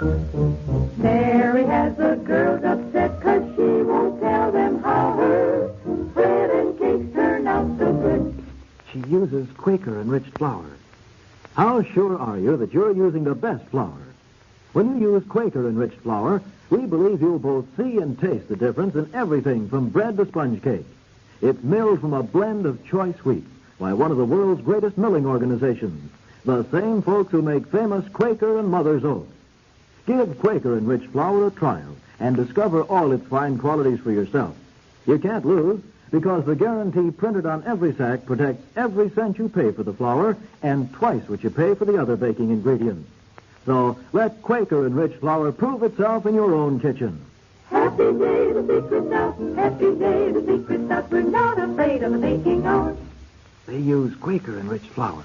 Mary has the girls upset 'cause she won't tell them how her bread and cakes turn out so good. She uses Quaker enriched flour. How sure are you that you're using the best flour? When you use Quaker enriched flour, we believe you'll both see and taste the difference in everything from bread to sponge cake. It's milled from a blend of choice wheat by one of the world's greatest milling organizations, the same folks who make famous Quaker and Mother's Oats. Give Quaker enriched flour a trial and discover all its fine qualities for yourself. You can't lose, because the guarantee printed on every sack protects every cent you pay for the flour and twice what you pay for the other baking ingredients. So let Quaker enriched flour prove itself in your own kitchen. Happy day, the secret's out. Happy day, the secret's out. We're not afraid of the baking out. They use Quaker enriched flour.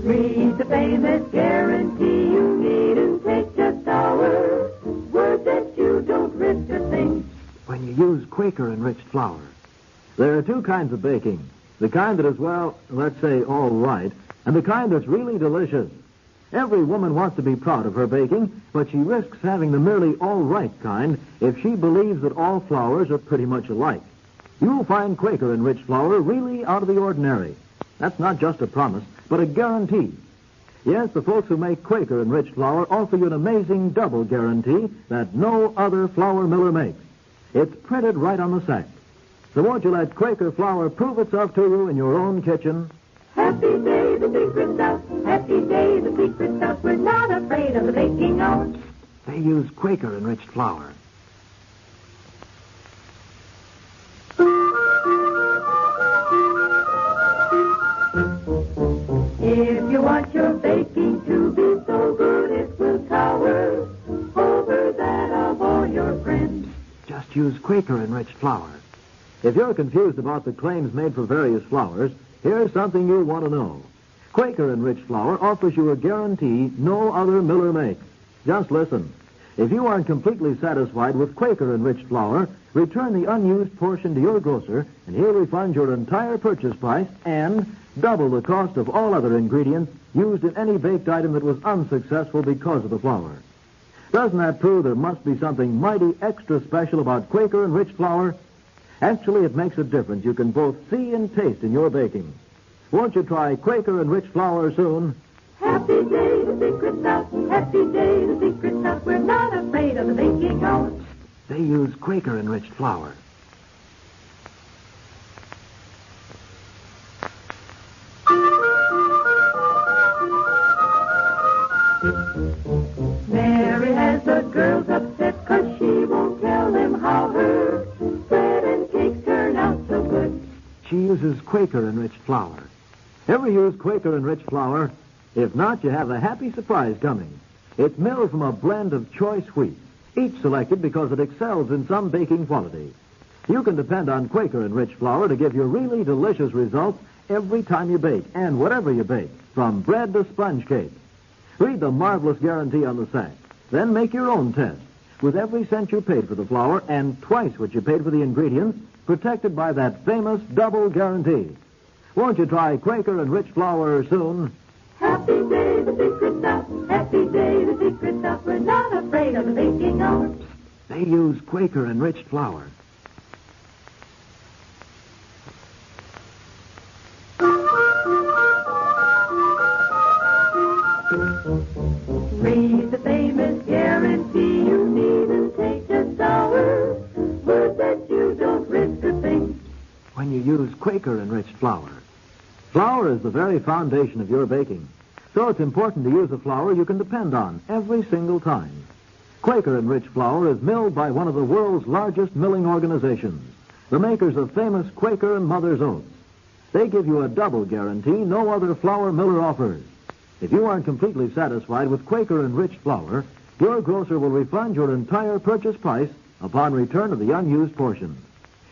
Read the famous guarantee. You needn't take just our word that you don't risk a thing. When you use Quaker enriched flour. There are two kinds of baking. The kind that is, well, let's say all right, and the kind that's really delicious. Every woman wants to be proud of her baking, but she risks having the merely all right kind if she believes that all flours are pretty much alike. You'll find Quaker enriched flour really out of the ordinary. That's not just a promise, but a guarantee. Yes, the folks who make Quaker enriched flour offer you an amazing double guarantee that no other flour miller makes. It's printed right on the sack. So won't you let Quaker flour prove itself to you in your own kitchen? Happy day, the secret's out. Happy day, the secret's out. We're not afraid of the baking out. They use Quaker enriched flour. If you want your baking to be so good, it will tower over that of all your friends. Just use Quaker enriched flour. If you're confused about the claims made for various flours, here's something you'll want to know. Quaker enriched flour offers you a guarantee no other miller makes. Just listen. If you aren't completely satisfied with Quaker enriched flour, return the unused portion to your grocer, and he'll refund your entire purchase price and double the cost of all other ingredients used in any baked item that was unsuccessful because of the flour. Doesn't that prove there must be something mighty extra special about Quaker enriched flour? Actually, it makes a difference you can both see and taste in your baking. Won't you try Quaker enriched flour soon? Happy day, the secret's out. Happy day, the secret's out. We're not afraid of the baking out. They use Quaker enriched flour. Mary has the girls upset 'cause she won't tell them how her bread and cakes turn out so good. She uses Quaker enriched flour. Ever use Quaker enriched flour? If not, you have a happy surprise coming. It's milled from a blend of choice wheat, each selected because it excels in some baking quality. You can depend on Quaker enriched flour to give you really delicious results every time you bake, and whatever you bake, from bread to sponge cake. Read the marvelous guarantee on the sack. Then make your own test. With every cent you paid for the flour and twice what you paid for the ingredients, protected by that famous double guarantee. Won't you try Quaker enriched flour soon? Happy day, the secret's out. Happy day, the secret's out. We're not afraid of the baking out. They use Quaker enriched flour. Read the famous guarantee. You needn't take just our word that you don't risk a thing. When you use Quaker enriched flour. Flour is the very foundation of your baking, so it's important to use a flour you can depend on every single time. Quaker enriched flour is milled by one of the world's largest milling organizations, the makers of famous Quaker and Mother's Oats. They give you a double guarantee no other flour miller offers. If you aren't completely satisfied with Quaker enriched flour, your grocer will refund your entire purchase price upon return of the unused portion.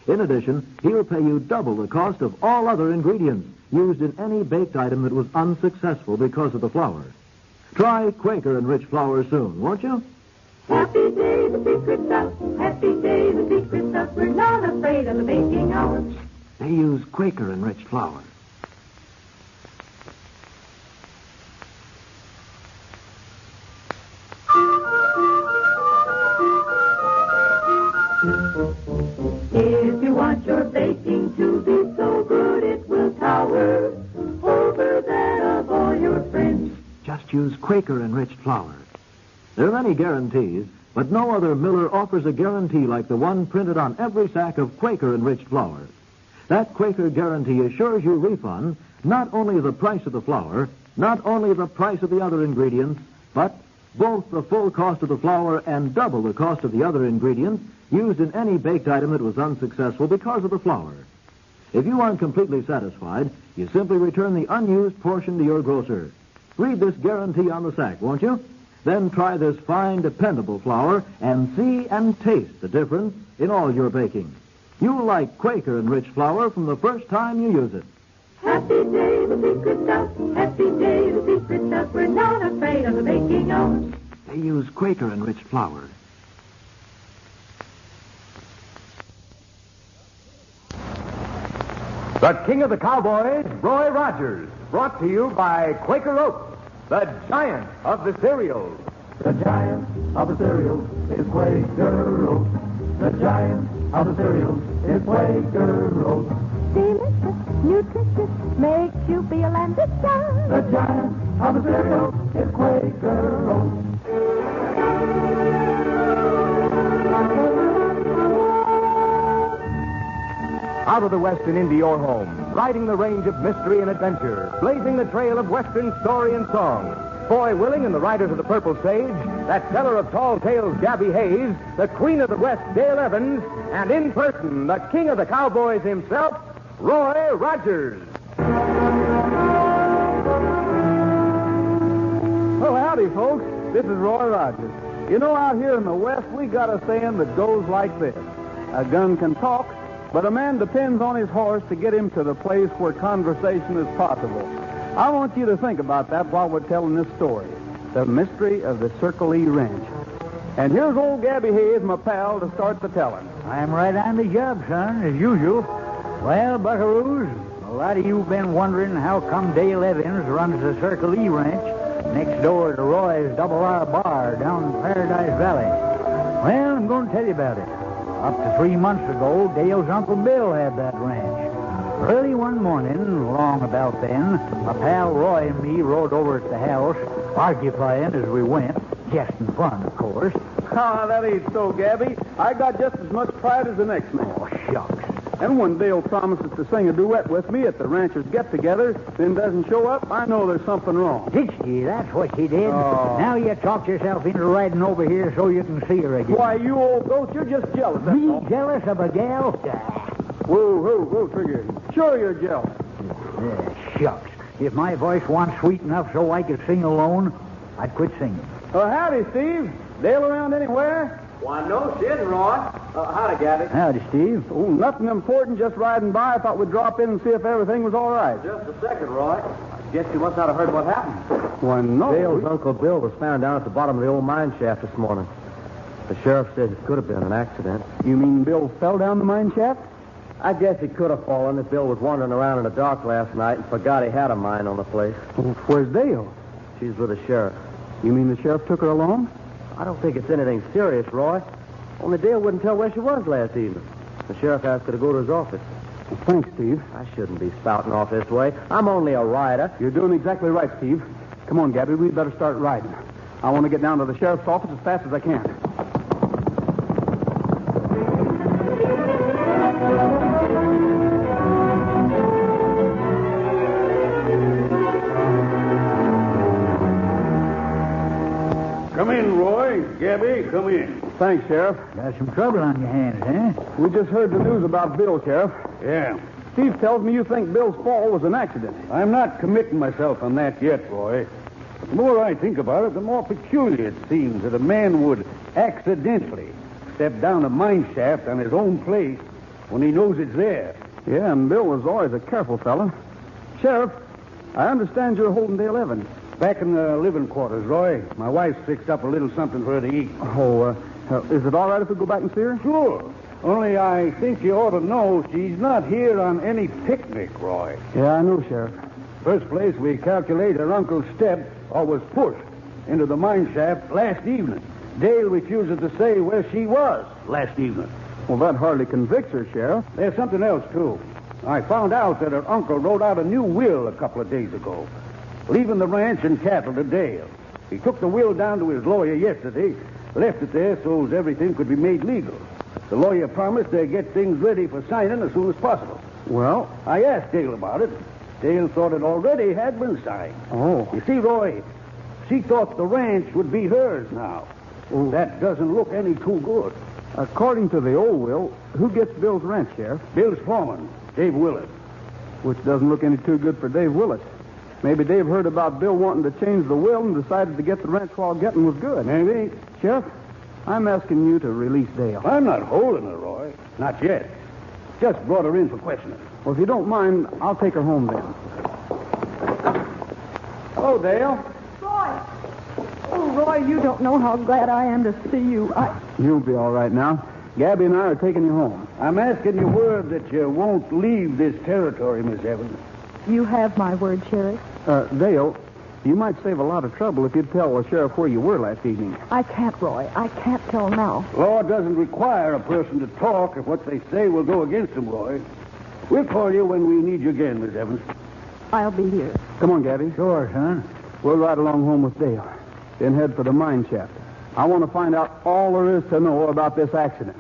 In addition, he'll pay you double the cost of all other ingredients used in any baked item that was unsuccessful because of the flour. Try Quaker enriched flour soon, won't you? Happy day, the secret's out. Happy day, the secret's out. We're not afraid of the baking out. They use Quaker enriched flour. If you want your baking to be so good it will tower over that of all your friends. Just use Quaker enriched flour. There are many guarantees, but no other miller offers a guarantee like the one printed on every sack of Quaker enriched flour. That Quaker guarantee assures you refund not only the price of the flour, not only the price of the other ingredients, but both the full cost of the flour and double the cost of the other ingredients used in any baked item that was unsuccessful because of the flour. If you aren't completely satisfied, you simply return the unused portion to your grocer. Read this guarantee on the sack, won't you? Then try this fine, dependable flour and see and taste the difference in all your baking. You'll like Quaker enriched flour from the first time you use it. Happy day, the secret stuff. Happy day, the secret stuff. We're not afraid of the baking of. They use Quaker enriched flour. The King of the Cowboys, Roy Rogers, brought to you by Quaker Oats, the giant of the cereals. The giant of the cereals is Quaker Oats. The giant of the cereals is Quaker Oats. Delicious, nutritious, makes you feel ambitious. The giant of the cereals is Quaker Oats. Out of the West and into your home, riding the range of mystery and adventure, blazing the trail of Western story and song. Foy Willing and the Riders of the Purple Sage, that teller of tall tales, Gabby Hayes, the Queen of the West, Dale Evans, and in person, the King of the Cowboys himself, Roy Rogers. Well, howdy, folks. This is Roy Rogers. You know, out here in the West, we got a saying that goes like this. A gun can talk, but a man depends on his horse to get him to the place where conversation is possible. I want you to think about that while we're telling this story. The mystery of the Circle E Ranch. And here's old Gabby Hayes, my pal, to start the telling. I'm right on the job, son, as usual. Well, buckaroos, a lot of you've been wondering how come Dale Evans runs the Circle E Ranch next door to Roy's Double R Bar down in Paradise Valley. Well, I'm going to tell you about it. Up to 3 months ago, Dale's Uncle Bill had that ranch. Early one morning, long about then, my pal Roy and me rode over to the house, arguing as we went, just in fun, of course. Ah, that ain't so, Gabby. I got just as much pride as the next man. Oh, shucks. And when Dale promises to sing a duet with me at the ranchers' get-together, then doesn't show up, I know there's something wrong. Did she? That's what she did. Oh. Now you talked yourself into riding over here so you can see her again. Why, you old goat, you're just jealous, that's Me all. jealous of a gal? Whoa, Trigger. Sure you're jealous. Shucks. If my voice wasn't sweet enough so I could sing alone, I'd quit singing. Howdy, Steve. Dale around anywhere? Why, no, she isn't, Roy. Howdy, Gabby. Howdy, Steve. Oh, nothing important, just riding by. I thought we'd drop in and see if everything was all right. Just a second, Roy. I guess you must not have heard what happened. Why, no. Dale's Uncle Bill was found down at the bottom of the old mine shaft this morning. The sheriff says it could have been an accident. You mean Bill fell down the mine shaft? I guess he could have fallen if Bill was wandering around in the dark last night and forgot he had a mine on the place. Well, where's Dale? She's with the sheriff. You mean the sheriff took her along? I don't think it's anything serious, Roy. Only Dale wouldn't tell where she was last evening. The sheriff asked her to go to his office. Well, thanks, Steve. I shouldn't be spouting off this way. I'm only a rider. You're doing exactly right, Steve. Come on, Gabby, we'd better start riding. I want to get down to the sheriff's office as fast as I can. Come in, Roy. Gabby, come in. Thanks, Sheriff. Got some trouble on your hands, eh? We just heard the news about Bill, Sheriff. Yeah. Steve tells me you think Bill's fall was an accident. I'm not committing myself on that yet, Roy. The more I think about it, the more peculiar it seems that a man would accidentally step down a mine shaft on his own place when he knows it's there. Yeah, and Bill was always a careful fella. Sheriff, I understand you're holding Dale Evans. Back in the living quarters, Roy. My wife's fixed up a little something for her to eat. Oh, is it all right if we go back and see her? Sure. Only I think you ought to know she's not here on any picnic, Roy. Yeah, I know, Sheriff. First place, we calculate her uncle stepped or was pushed into the mine shaft last evening. Dale refuses to say where she was last evening. Well, that hardly convicts her, Sheriff. There's something else, too. I found out that her uncle wrote out a new will a couple of days ago, leaving the ranch and cattle to Dale. He took the will down to his lawyer yesterday, left it there so as everything could be made legal. The lawyer promised they'd get things ready for signing as soon as possible. Well? I asked Dale about it. Dale thought it already had been signed. Oh. You see, Roy, she thought the ranch would be hers now. Oh. That doesn't look any too good. According to the old will, who gets Bill's ranch, Sheriff? Bill's foreman, Dave Willett. Which doesn't look any too good for Dave Willett. Maybe Dave heard about Bill wanting to change the will and decided to get the ranch while getting was good. Maybe. Sheriff, I'm asking you to release Dale. I'm not holding her, Roy. Not yet. Just brought her in for questioning. Well, if you don't mind, I'll take her home then. Hello, Dale. Roy! Oh, Roy, you don't know how glad I am to see you. You'll be all right now. Gabby and I are taking you home. I'm asking you word that you won't leave this territory, Miss Evans. You have my word, Sheriff. Dale, you might save a lot of trouble if you'd tell the sheriff where you were last evening. I can't, Roy. I can't tell now. Law doesn't require a person to talk if what they say will go against them, Roy. We'll call you when we need you again, Miss Evans. I'll be here. Come on, Gabby. Sure, son. We'll ride along home with Dale. Then head for the mine shaft. I want to find out all there is to know about this accident.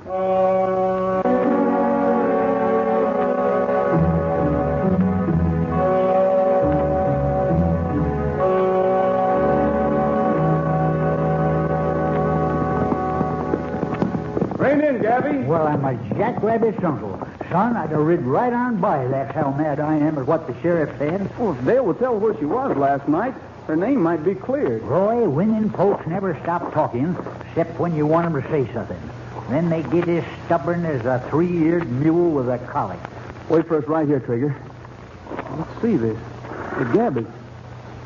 Rein in, Gabby. Well, I'm a jackrabbit's uncle. Son, I'd have rid right on by. That's how mad I am at what the sheriff said. Well, if Dale will tell where she was last night, her name might be cleared. Roy, women folks never stop talking, except when you want them to say something. Then they get as stubborn as a 3-eared mule with a colic. Wait for us right here, Trigger. Let's see this. It's Gabby.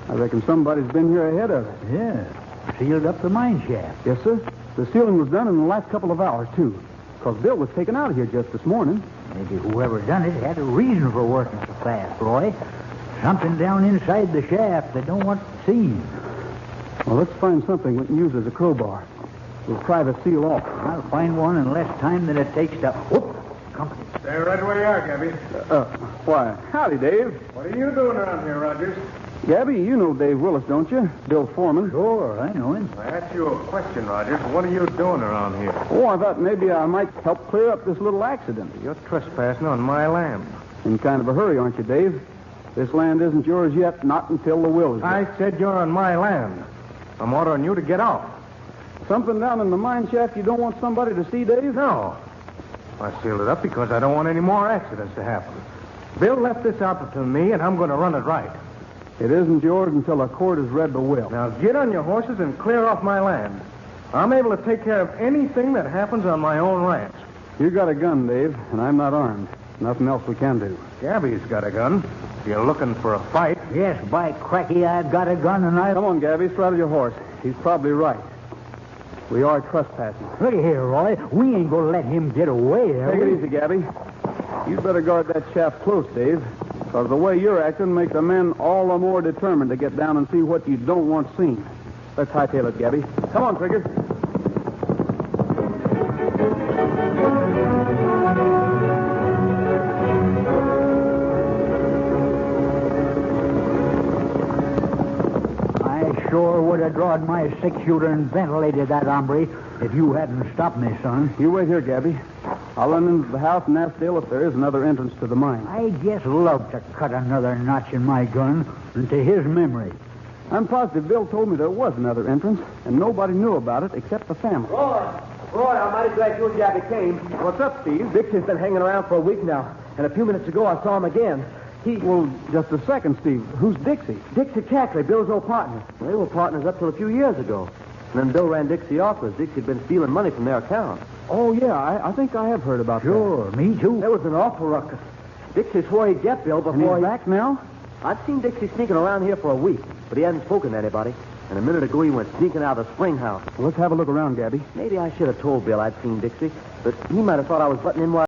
I reckon somebody's been here ahead of us. Yeah. Sealed up the mine shaft. Yes, sir. The sealing was done in the last couple of hours, too. Because Bill was taken out of here just this morning. Maybe whoever done it had a reason for working so fast, Roy. Something down inside the shaft they don't want seen. Well, let's find something we can use as a crowbar. We'll pry the seal off. I'll find one in less time than it takes to... Whoop! Company. Stay right where you are, Gabby. Why, howdy, Dave. What are you doing around here, Rogers? Gabby, you know Dave Willis, don't you? Bill's foreman. Sure, I know him. I asked you a question, Rogers. What are you doing around here? Oh, I thought maybe I might help clear up this little accident. You're trespassing on my land. In kind of a hurry, aren't you, Dave? This land isn't yours yet, not until the will is done. I said you're on my land. I'm ordering you to get off. Something down in the mine shaft you don't want somebody to see, Dave? No. I sealed it up because I don't want any more accidents to happen. Bill left this out to me, and I'm going to run it right. It isn't yours until a court has read the will. Now get on your horses and clear off my land. I'm able to take care of anything that happens on my own ranch. You got a gun, Dave, and I'm not armed. Nothing else we can do. Gabby's got a gun. If you're looking for a fight. Yes, by cracky, I've got a gun and I... Come on, Gabby, straddle your horse. He's probably right. We are trespassing. Look here, Roy. We ain't going to let him get away, Take it easy, Gabby. You'd better guard that shaft close, Dave, because the way you're acting makes the men all the more determined to get down and see what you don't want seen. Let's hightail it, Gabby. Come on, Trigger. Sure would have drawn my 6-shooter and ventilated that hombre if you hadn't stopped me, son. You wait here, Gabby. I'll run into the house and ask Dale if there is another entrance to the mine. I just love to cut another notch in my gun into his memory. I'm positive Bill told me there was another entrance, and nobody knew about it except the family. Roy, I'm mighty glad you and Gabby came. What's up, Steve? Dixie's been hanging around for a week now, and a few minutes ago I saw him again. Well, just a second, Steve. Who's Dixie? Dixie Cackley, Bill's old partner. They were partners up till a few years ago. And then Bill ran Dixie off because Dixie had been stealing money from their account. Oh, yeah, I think I have heard about Sure, me too. There was an awful ruckus. Dixie swore he'd get Bill that. before And he's back now? I'd seen Dixie sneaking around here for a week, but he hadn't spoken to anybody. And a minute ago, he went sneaking out of the spring house. Let's have a look around, Gabby. Maybe I should have told Bill I'd seen Dixie, but he might have thought I was butting in while